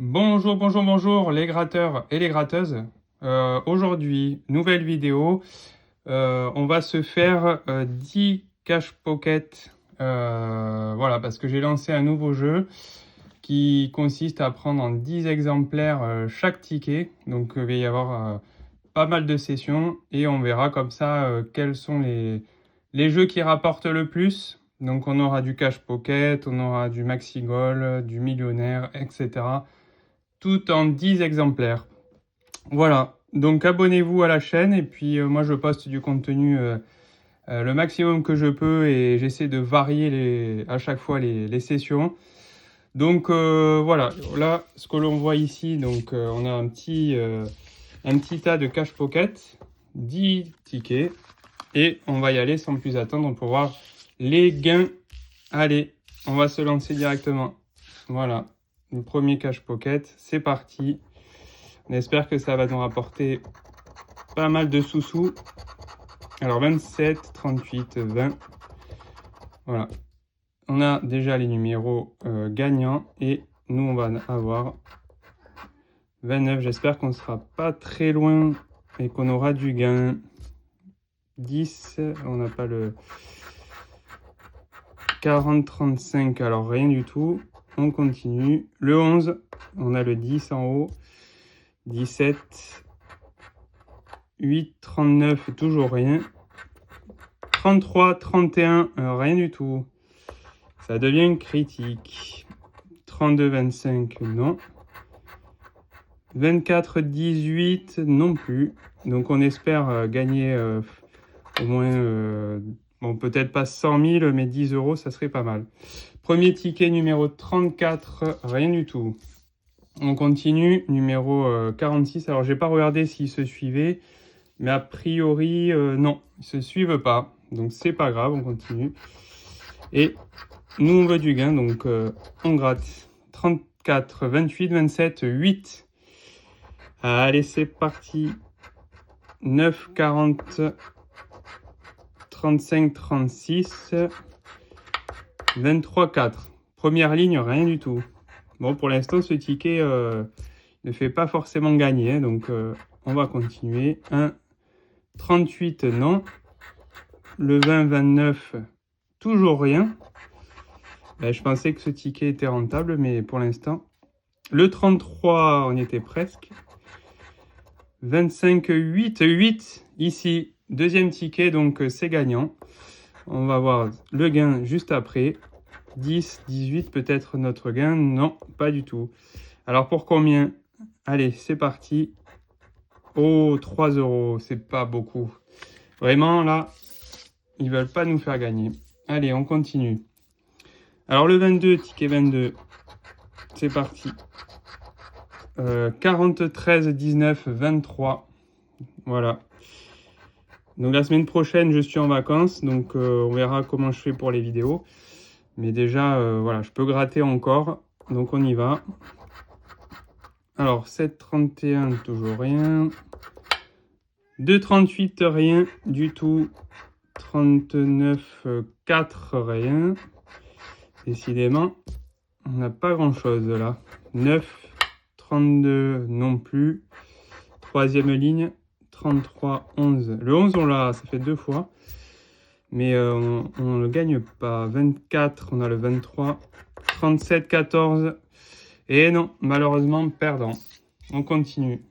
Bonjour, bonjour, bonjour les gratteurs et les gratteuses. Aujourd'hui, nouvelle vidéo. On va se faire 10 cash pocket. Voilà, parce que j'ai lancé un nouveau jeu qui consiste à prendre en 10 exemplaires chaque ticket. Donc il va y avoir pas mal de sessions et on verra comme ça quels sont les jeux qui rapportent le plus. Donc on aura du cash pocket, on aura du maxi goal, du millionnaire, etc. Tout en 10 exemplaires. Voilà, donc abonnez-vous à la chaîne et puis moi je poste du contenu le maximum que je peux et j'essaie de varier à chaque fois les sessions. Donc voilà, là ce que l'on voit ici, donc on a un petit tas de cash pocket, 10 tickets et on va y aller sans plus attendre pour voir les gains. Allez, on va se lancer directement. Voilà, le premier cash pocket, c'est parti. On espère que ça va nous rapporter pas mal de sous-sous. Alors 27, 38, 20. Voilà. On a déjà les numéros gagnants et nous on va avoir 29. J'espère qu'on ne sera pas très loin et qu'on aura du gain. 10, on n'a pas le 40, 35, alors rien du tout. On continue. Le 11, on a le 10 en haut. 17, 8, 39, toujours rien. 33, 31, rien du tout. Ça devient critique. 32, 25, non. 24, 18, non plus. Donc on espère gagner au moins, bon peut-être pas 100 000, mais 10 euros, ça serait pas mal. Premier ticket numéro 34, rien du tout. On continue, numéro 46. Alors j'ai pas regardé s'ils se suivaient, mais a priori, non, ils se suivent pas. Donc c'est pas grave, on continue. Et nous on veut du gain, donc on gratte. 34, 28, 27, 8. Allez, c'est parti. 9, 40, 35, 36, 23, 4. Première ligne, rien du tout. Bon, pour l'instant, ce ticket ne fait pas forcément gagner, donc on va continuer. 1, 38, non. Le 20, 29, toujours rien. Ben, je pensais que ce ticket était rentable, mais pour l'instant. Le 33, on y était presque. 25, 8, 8 ici. Deuxième ticket, donc c'est gagnant. On va voir le gain juste après. 10, 18, peut-être notre gain. Non, pas du tout. Alors pour combien? Allez, c'est parti. Oh, 3 euros, c'est pas beaucoup. Vraiment, là, ils veulent pas nous faire gagner. Allez, on continue. Alors le 22, ticket 22, c'est parti. 40, 13, 19, 23. Voilà. Donc la semaine prochaine, je suis en vacances, donc on verra comment je fais pour les vidéos. Mais déjà, voilà, je peux gratter encore, donc on y va. Alors 7, 31, toujours rien. 2, 38, rien du tout. 39, 4, rien. Décidément, on n'a pas grand-chose là. 9, 32, non plus. Troisième ligne, 33, 11. Le 11, on l'a, ça fait 2 fois. Mais on ne gagne pas. 24, on a le 23. 37, 14. Et non, malheureusement, perdant. On continue.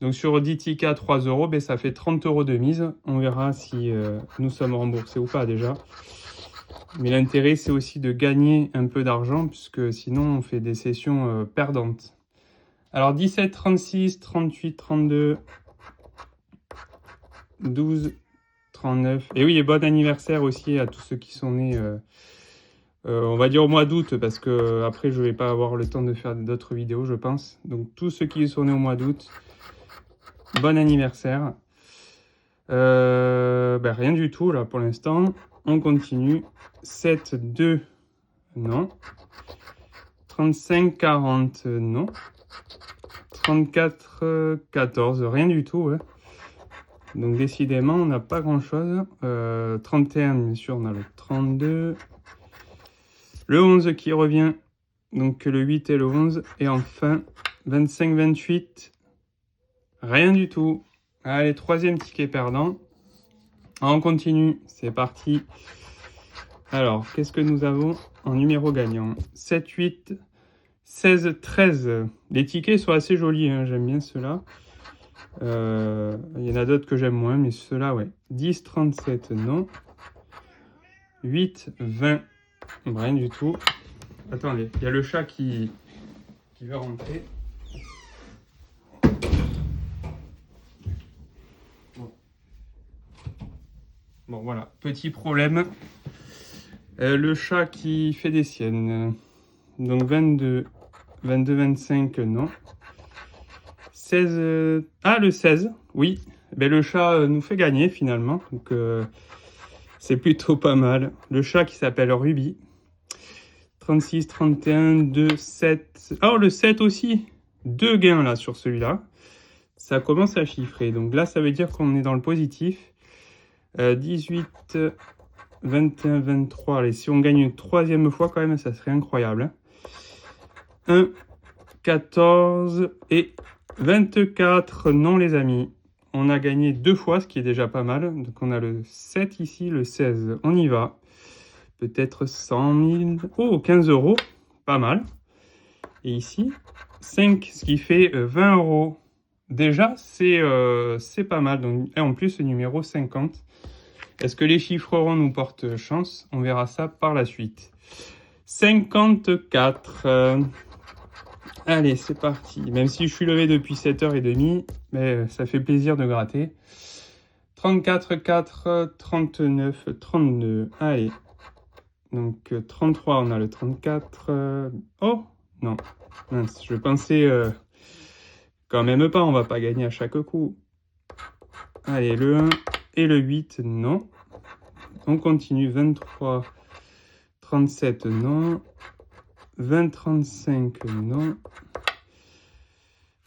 Donc sur 10 tickets à 3 euros, ben, ça fait 30 euros de mise. On verra si nous sommes remboursés ou pas déjà. Mais l'intérêt, c'est aussi de gagner un peu d'argent, puisque sinon, on fait des sessions perdantes. Alors 17, 36, 38, 32, 12, 39. Et oui, et bon anniversaire aussi à tous ceux qui sont nés, on va dire au mois d'août, parce que après je vais pas avoir le temps de faire d'autres vidéos, je pense. Donc tous ceux qui sont nés au mois d'août, bon anniversaire. Ben, rien du tout là pour l'instant. On continue. 7, 2, non. 35, 40, non. 34, 14, rien du tout, ouais. Donc décidément, on n'a pas grand-chose. 31, bien sûr, on a le 32. Le 11 qui revient. Donc le 8 et le 11. Et enfin, 25, 28. Rien du tout. Allez, troisième ticket perdant. On continue, c'est parti. Alors, qu'est-ce que nous avons en numéro gagnant? 7, 8, 16, 13. Les tickets sont assez jolis, hein, j'aime bien ceux-là. Il y en a d'autres que j'aime moins, mais ceux-là, ouais. 10, 37, non. 8, 20, rien du tout. Attendez, il y a le chat qui veut rentrer. Bon, voilà, petit problème. Le chat qui fait des siennes. Donc 22, 22, 25, non. 16, ah, le 16, oui. Ben, le chat nous fait gagner finalement. Donc c'est plutôt pas mal. Le chat qui s'appelle Ruby. 36, 31, 2, 7. Oh, le 7 aussi. 2 gains là sur celui-là. Ça commence à chiffrer. Donc là, ça veut dire qu'on est dans le positif. 18, 21, 23. Allez, si on gagne une troisième fois quand même, ça serait incroyable. 1, 14 et 24. Non, les amis. On a gagné 2 fois, ce qui est déjà pas mal. Donc on a le 7 ici, le 16. On y va. Peut-être 100 000. Oh, 15 €. Pas mal. Et ici, 5, ce qui fait 20 €. Déjà, c'est pas mal. Donc, et en plus, le numéro 50. Est-ce que les chiffres ronds nous portent chance? On verra ça par la suite. 54. Allez, c'est parti. Même si je suis levé depuis 7h30, mais ça fait plaisir de gratter. 34, 4, 39, 32. Allez. Donc 33, on a le 34. Oh, non. Mince, je pensais quand même pas, on va pas gagner à chaque coup. Allez, le 1 et le 8, non. On continue, 23, 37, non. 20, 35, non.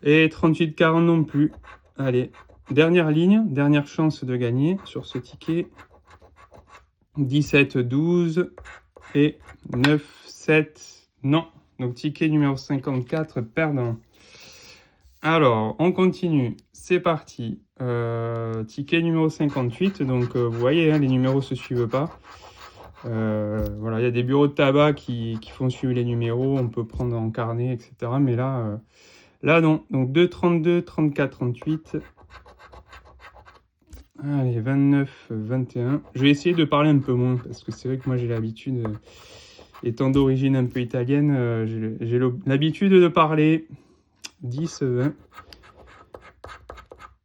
Et 38, 40 non plus. Allez, dernière ligne, dernière chance de gagner sur ce ticket. 17, 12 et 9, 7, non. Donc ticket numéro 54, perdant. Alors, on continue. C'est parti. Ticket numéro 58. Donc, vous voyez, hein, les numéros se suivent pas. Voilà, il y a des bureaux de tabac qui font suivre les numéros. On peut prendre en carnet, etc. Mais là non. Donc, 2, 32, 34, 38. Allez, 29, 21. Je vais essayer de parler un peu moins parce que c'est vrai que moi, j'ai l'habitude, étant d'origine un peu italienne, j'ai l'habitude de parler. 10, 20.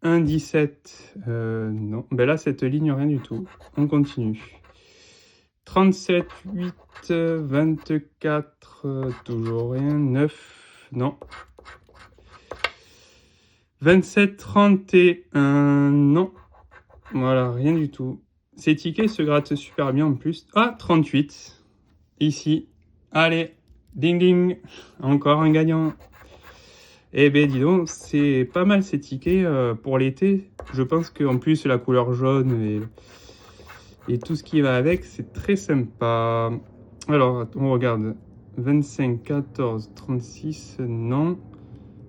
1, 17, non. Ben là, cette ligne, rien du tout. On continue. 37, 8, 24, toujours rien. 9, non. 27, 31, non. Voilà, rien du tout. Ces tickets se grattent super bien en plus. Ah, 38. Ici. Allez, ding ding. Encore un gagnant. Eh ben dis donc, c'est pas mal ces tickets pour l'été. Je pense qu'en plus la couleur jaune et tout ce qui va avec, c'est très sympa. Alors, on regarde. 25, 14, 36, non.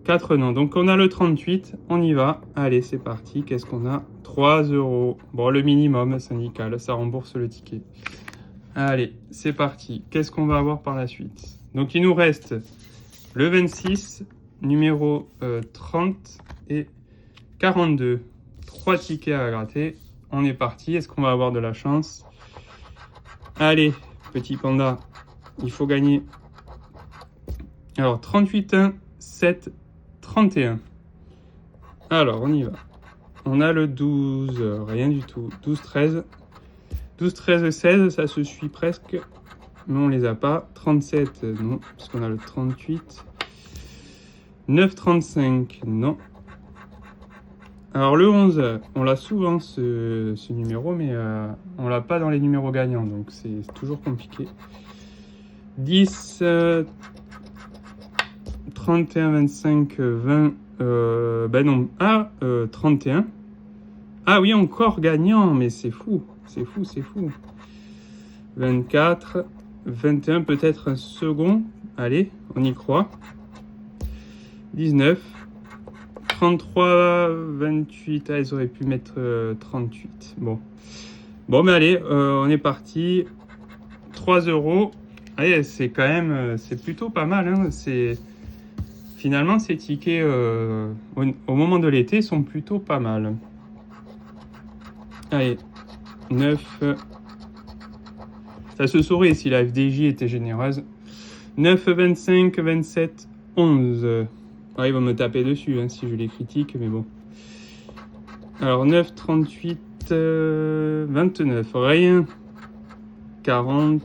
4, non. Donc on a le 38, on y va. Allez, c'est parti. Qu'est-ce qu'on a? 3 €. Bon, le minimum syndical, ça rembourse le ticket. Allez, c'est parti. Qu'est-ce qu'on va avoir par la suite? Donc il nous reste le 26, numéro 30 et 42. 3 tickets à gratter. On est parti. Est-ce qu'on va avoir de la chance? Allez, petit panda, il faut gagner. Alors, 38, 1, 7, 31. Alors, on y va. On a le 12, rien du tout. 12, 13. 12, 13, 16, ça se suit presque. Mais on les a pas. 37, non, puisqu'on a le 38. 9, 35, non. Alors le 11, on l'a souvent ce numéro, mais on l'a pas dans les numéros gagnants, donc c'est toujours compliqué. 10, 31, 25, 20, ben non, 31. Ah oui, encore gagnant, mais c'est fou, c'est fou, c'est fou. 24, 21, peut-être un second. Allez, on y croit. 19. 33, 28. Ah, ils auraient pu mettre 38. Bon. Bon, mais allez, on est parti. 3 euros. Allez, c'est quand même, c'est plutôt pas mal. Hein. Finalement, ces tickets, au moment de l'été, sont plutôt pas mal. Allez, 9. Ça se saurait si la FDJ était généreuse. 9, 25, 27, 11. Ah, ils vont me taper dessus hein, si je les critique, mais bon. Alors, 9, 38, 29, rien. 40,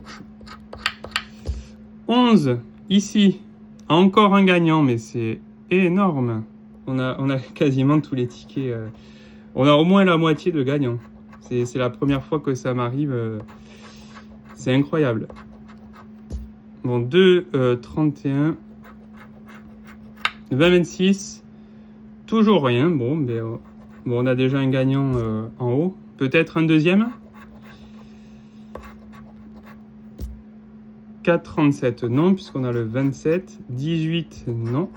11, ici. Encore un gagnant, mais c'est énorme. On a quasiment tous les tickets. On a au moins la moitié de gagnants. C'est la première fois que ça m'arrive. C'est incroyable. Bon, 2, 31, 20, 26. Toujours rien. Bon, mais, bon, on a déjà un gagnant en haut. Peut-être un deuxième. 4, 37, non, puisqu'on a le 27. 18, non.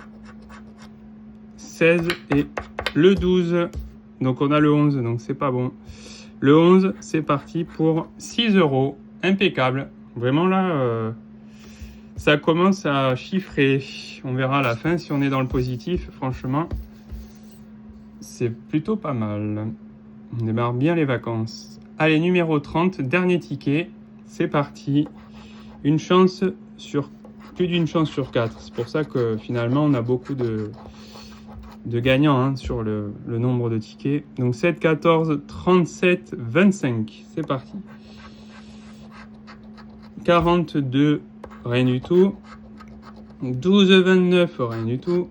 16 et le 12. Donc on a le 11, donc c'est pas bon. Le 11, c'est parti pour 6 euros. Impeccable. Vraiment là, ça commence à chiffrer. On verra à la fin si on est dans le positif. Franchement, c'est plutôt pas mal. On démarre bien les vacances. Allez, numéro 30, dernier ticket. C'est parti. Une chance sur... Plus d'une chance sur 4. C'est pour ça que finalement, on a beaucoup de gagnants hein, sur le nombre de tickets. Donc 7, 14, 37, 25. C'est parti. 42, rien du tout. 12, 29, rien du tout.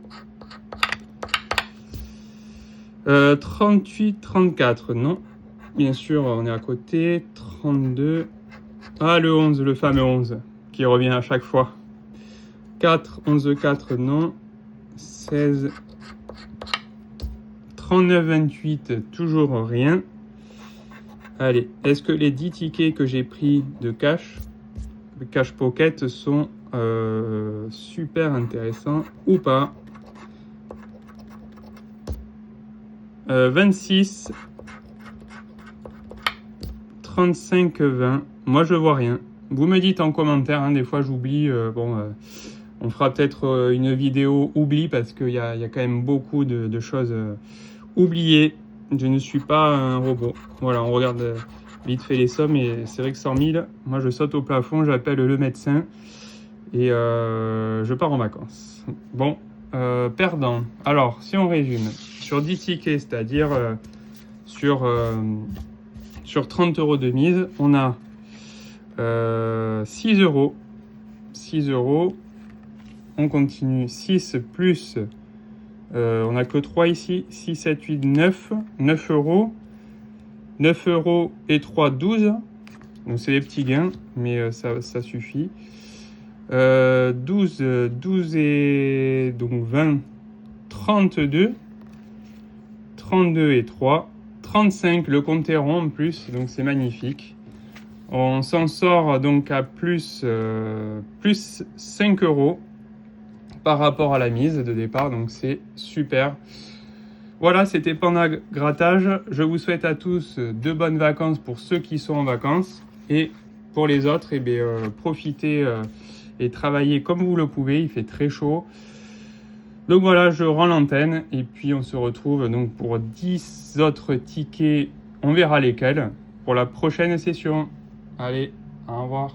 38, 34, non. Bien sûr, on est à côté. 32. Ah, le 11, le fameux 11, qui revient à chaque fois. 4, 11, 4, non. 16, 39, 28, toujours rien. Allez, est-ce que les 10 tickets que j'ai pris de cash pocket, sont super intéressants ou pas? 26, 35, 20. Moi, je vois rien. Vous me dites en commentaire, hein, des fois j'oublie. On fera peut-être une vidéo oubli parce qu'il y a quand même beaucoup de choses oubliées. Je ne suis pas un robot. Voilà, on regarde vite fait les sommes et c'est vrai que 100 000, moi je saute au plafond, j'appelle le médecin et je pars en vacances. Bon, perdant. Alors, si on résume, sur 10 tickets, c'est-à-dire sur 30 euros de mise, on a 6 euros. 6 euros. On continue. 6 plus... on n'a que 3 ici. 6, 7, 8, 9. 9 euros. 9 euros et 3, 12. Donc c'est des petits gains, mais ça suffit. 12 et donc 20, 32. 32 et 3. 35, le compte est rond en plus, donc c'est magnifique. On s'en sort donc à plus 5 euros par rapport à la mise de départ, donc c'est super. Voilà, c'était Panda Grattage. Je vous souhaite à tous de bonnes vacances pour ceux qui sont en vacances. Et pour les autres, eh bien, profitez et travaillez comme vous le pouvez. Il fait très chaud. Donc voilà, je rends l'antenne. Et puis on se retrouve donc pour 10 autres tickets. On verra lesquels pour la prochaine session. Allez, au revoir.